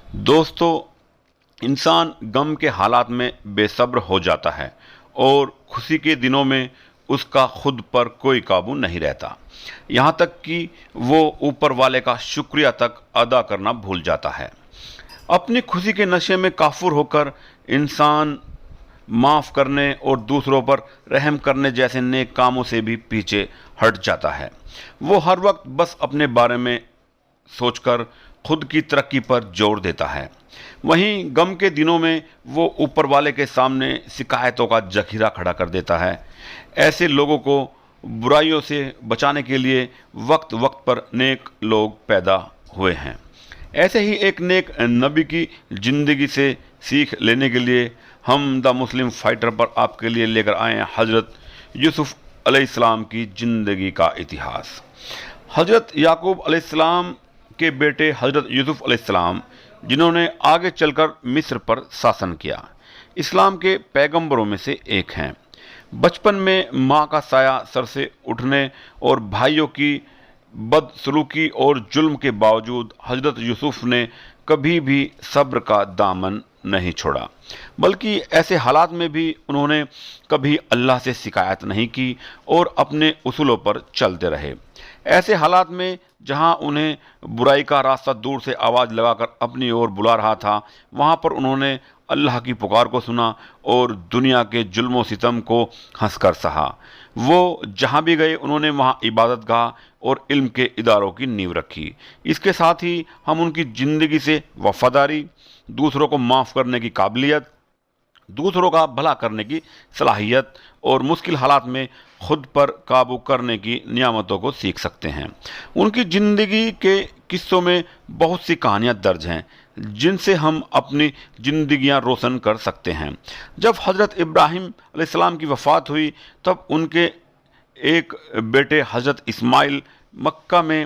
دوستو، انسان غم کے حالات میں بے صبر ہو جاتا ہے اور خوشی کے دنوں میں اس کا خود پر کوئی قابو نہیں رہتا، یہاں تک کہ وہ اوپر والے کا شکریہ تک ادا کرنا بھول جاتا ہے۔ اپنی خوشی کے نشے میں کافر ہو کر انسان معاف کرنے اور دوسروں پر رحم کرنے جیسے نیک کاموں سے بھی پیچھے ہٹ جاتا ہے۔ وہ ہر وقت بس اپنے بارے میں سوچ کر خود کی ترقی پر زور دیتا ہے، وہیں غم کے دنوں میں وہ اوپر والے کے سامنے شکایتوں کا ذخیرہ کھڑا کر دیتا ہے۔ ایسے لوگوں کو برائیوں سے بچانے کے لیے وقت وقت پر نیک لوگ پیدا ہوئے ہیں۔ ایسے ہی ایک نیک نبی کی زندگی سے سیکھ لینے کے لیے ہم دا مسلم فائٹر پر آپ کے لیے لے کر آئے ہیں حضرت یوسف علیہ السلام کی زندگی کا اتہاس۔ حضرت یعقوب علیہ السلام کے بیٹے حضرت یوسف علیہ السلام، جنہوں نے آگے چل کر مصر پر شاسن کیا، اسلام کے پیغمبروں میں سے ایک ہیں۔ بچپن میں ماں کا سایہ سر سے اٹھنے اور بھائیوں کی بدسلوکی اور ظلم کے باوجود حضرت یوسف نے کبھی بھی صبر کا دامن نہیں چھوڑا، بلکہ ایسے حالات میں بھی انہوں نے کبھی اللہ سے شکایت نہیں کی اور اپنے اصولوں پر چلتے رہے۔ ایسے حالات میں جہاں انہیں برائی کا راستہ دور سے آواز لگا کر اپنی اور بلا رہا تھا، وہاں پر انہوں نے اللہ کی پکار کو سنا اور دنیا کے ظلم و ستم کو ہنس کر سہا۔ وہ جہاں بھی گئے انہوں نے وہاں عبادت گاہ اور علم کے اداروں کی نیو رکھی۔ اس کے ساتھ ہی ہم ان کی زندگی سے وفاداری، دوسروں کو معاف کرنے کی قابلیت، دوسروں کا بھلا کرنے کی صلاحیت اور مشکل حالات میں خود پر قابو کرنے کی نعمتوں کو سیکھ سکتے ہیں۔ ان کی زندگی کے قصوں میں بہت سی کہانیاں درج ہیں جن سے ہم اپنی زندگیاں روشن کر سکتے ہیں۔ جب حضرت ابراہیم علیہ السلام کی وفات ہوئی تب ان کے ایک بیٹے حضرت اسماعیل مکہ میں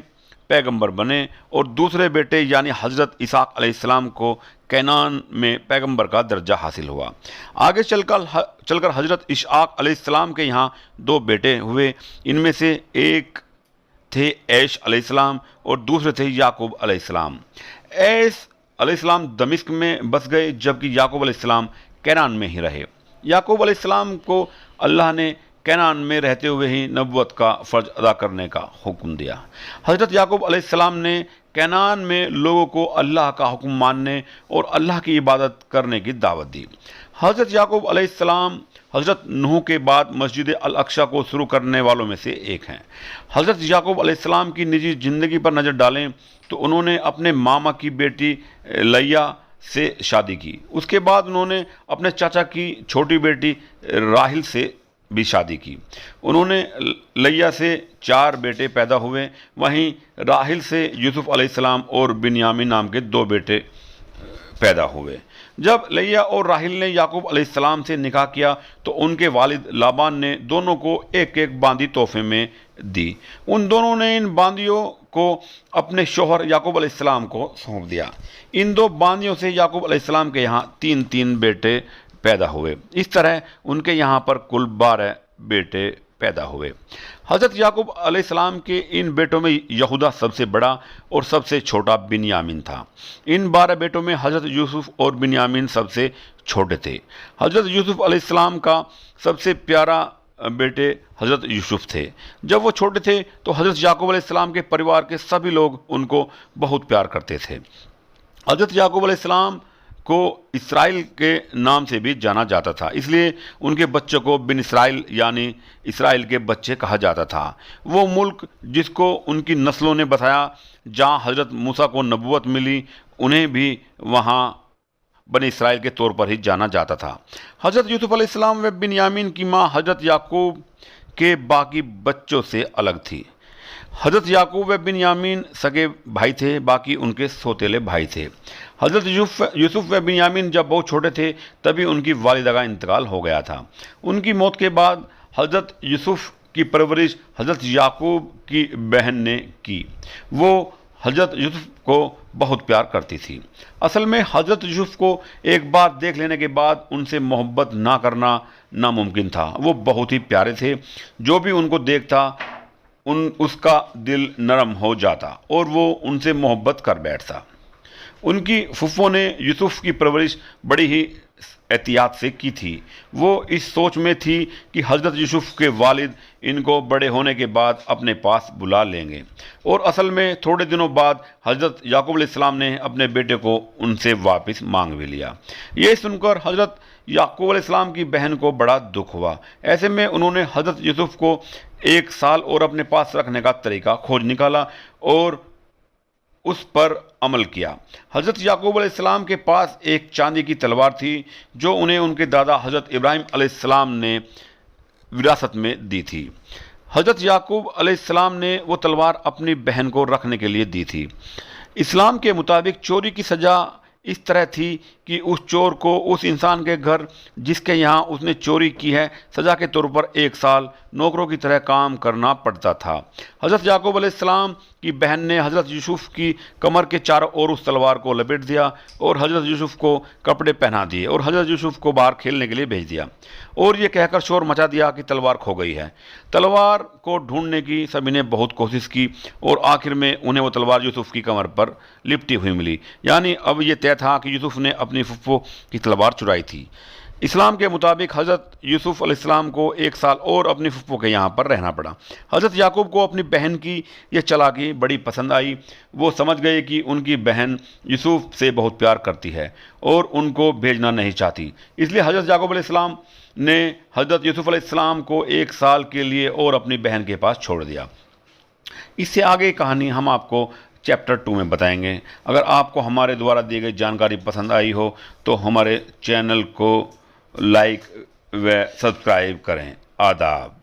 پیغمبر بنے اور دوسرے بیٹے یعنی حضرت اسحاق علیہ السلام کو کینان میں پیغمبر کا درجہ حاصل ہوا۔ آگے چل کر حضرت اسحاق علیہ السلام کے یہاں دو بیٹے ہوئے، ان میں سے ایک تھے عیش علیہ السلام اور دوسرے تھے یعقوب علیہ السلام۔ عیش علیہ السلام دمشق میں بس گئے جبکہ یعقوب علیہ السلام کینان میں ہی رہے۔ یعقوب علیہ السلام کو اللہ نے کینان میں رہتے ہوئے ہی نبوت کا فرض ادا کرنے کا حکم دیا۔ حضرت یعقوب علیہ السلام نے کینان میں لوگوں کو اللہ کا حکم ماننے اور اللہ کی عبادت کرنے کی دعوت دی۔ حضرت یعقوب علیہ السلام حضرت نوح کے بعد مسجد الاقصی کو شروع کرنے والوں میں سے ایک ہیں۔ حضرت یعقوب علیہ السلام کی نجی زندگی پر نظر ڈالیں تو انہوں نے اپنے ماما کی بیٹی لیا سے شادی کی۔ اس کے بعد انہوں نے اپنے چاچا کی چھوٹی بیٹی راحل سے بھی شادی کی۔ انہوں نے لیا سے 4 بیٹے پیدا ہوئے، وہیں راحل سے یوسف علیہ السلام اور بنیامین نام کے 2 بیٹے پیدا ہوئے۔ جب لیا اور راحل نے یعقوب علیہ السلام سے نکاح کیا تو ان کے والد لابان نے دونوں کو ایک ایک باندی تحفے میں دی۔ ان دونوں نے ان باندیوں کو اپنے شوہر یعقوب علیہ السلام کو سونپ دیا۔ ان 2 باندیوں سے یعقوب علیہ السلام کے یہاں 3 بیٹے پیدا ہوئے۔ اس طرح ان کے یہاں پر کل 12 بیٹے پیدا ہوئے۔ حضرت یعقوب علیہ السلام کے ان بیٹوں میں یہودا سب سے بڑا اور سب سے چھوٹا بنیامین تھا۔ ان 12 بیٹوں میں حضرت یوسف اور بنیامین سب سے چھوٹے تھے۔ حضرت یوسف علیہ السلام کا سب سے پیارا بیٹے حضرت یوسف تھے۔ جب وہ چھوٹے تھے تو حضرت یعقوب علیہ السلام کے پریوار کے سبھی لوگ ان کو بہت پیار کرتے تھے۔ حضرت یعقوب علیہ السلام کو اسرائیل کے نام سے بھی جانا جاتا تھا، اس لیے ان کے بچوں کو بن اسرائیل یعنی اسرائیل کے بچے کہا جاتا تھا۔ وہ ملک جس کو ان کی نسلوں نے بتایا، جہاں حضرت موسیٰ کو نبوت ملی، انہیں بھی وہاں بنی اسرائیل کے طور پر ہی جانا جاتا تھا۔ حضرت یوسف علیہ السلام و بنیامین کی ماں حضرت یعقوب کے باقی بچوں سے الگ تھی۔ حضرت یعقوب و بنیامین سگے بھائی تھے، باقی ان کے سوتیلے بھائی تھے۔ حضرت یوسف و بنیامین جب بہت چھوٹے تھے تبھی ان کی والدہ کا انتقال ہو گیا تھا۔ ان کی موت کے بعد حضرت یوسف کی پرورش حضرت یعقوب کی بہن نے کی۔ وہ حضرت یوسف کو بہت پیار کرتی تھی۔ اصل میں حضرت یوسف کو ایک بار دیکھ لینے کے بعد ان سے محبت نہ کرنا ناممکن تھا۔ وہ بہت ہی پیارے تھے، جو بھی ان کو دیکھتا اس کا دل نرم ہو جاتا اور وہ ان سے محبت کر بیٹھتا۔ ان کی پھپھو نے یوسف کی پرورش بڑی ہی احتیاط سے کی تھی۔ وہ اس سوچ میں تھی کہ حضرت یوسف کے والد ان کو بڑے ہونے کے بعد اپنے پاس بلا لیں گے، اور اصل میں تھوڑے دنوں بعد حضرت یعقوب علیہ السلام نے اپنے بیٹے کو ان سے واپس مانگ بھی لیا۔ یہ سن کر حضرت یعقوب علیہ السلام کی بہن کو بڑا دکھ ہوا۔ ایسے میں انہوں نے حضرت یوسف کو 1 سال اور اپنے پاس رکھنے کا طریقہ کھوج نکالا اور اس پر عمل کیا۔ حضرت یعقوب علیہ السلام کے پاس ایک چاندی کی تلوار تھی جو انہیں ان کے دادا حضرت ابراہیم علیہ السلام نے وراثت میں دی تھی۔ حضرت یعقوب علیہ السلام نے وہ تلوار اپنی بہن کو رکھنے کے لیے دی تھی۔ اسلام کے مطابق چوری کی سزا اس طرح تھی کہ اس چور کو اس انسان کے گھر جس کے یہاں اس نے چوری کی ہے سزا کے طور پر 1 سال نوکروں کی طرح کام کرنا پڑتا تھا۔ حضرت یعقوب علیہ السلام کی بہن نے حضرت یوسف کی کمر کے چاروں اور اس تلوار کو لپیٹ دیا اور حضرت یوسف کو کپڑے پہنا دیے اور حضرت یوسف کو باہر کھیلنے کے لیے بھیج دیا، اور یہ کہہ کر شور مچا دیا کہ تلوار کھو گئی ہے۔ تلوار کو ڈھونڈنے کی سبھی نے بہت کوشش کی اور آخر میں انہیں وہ تلوار یوسف کی کمر پر لپٹی ہوئی ملی، یعنی اب یہ طے تھا کہ یوسف نے اپنی پھپھو کی تلوار چرائی تھی۔ اسلام کے مطابق حضرت یوسف علیہ السلام کو 1 سال اور اپنی پھپھو کے یہاں پر رہنا پڑا۔ حضرت یعقوب کو اپنی بہن کی یہ چالاکی بڑی پسند آئی۔ وہ سمجھ گئے کہ ان کی بہن یوسف سے بہت پیار کرتی ہے اور ان کو بھیجنا نہیں چاہتی، اس لیے حضرت یعقوب علیہ السلام نے حضرت یوسف علیہ السلام کو 1 سال کے لیے اور اپنی بہن کے پاس چھوڑ دیا۔ اس سے آگے کہانی ہم آپ کو چیپٹر 2 میں بتائیں گے۔ اگر آپ کو ہمارے دوارا دی گئی جانکاری پسند آئی ہو تو ہمارے چینل کو لائک و سبسکرائب کریں۔ آداب۔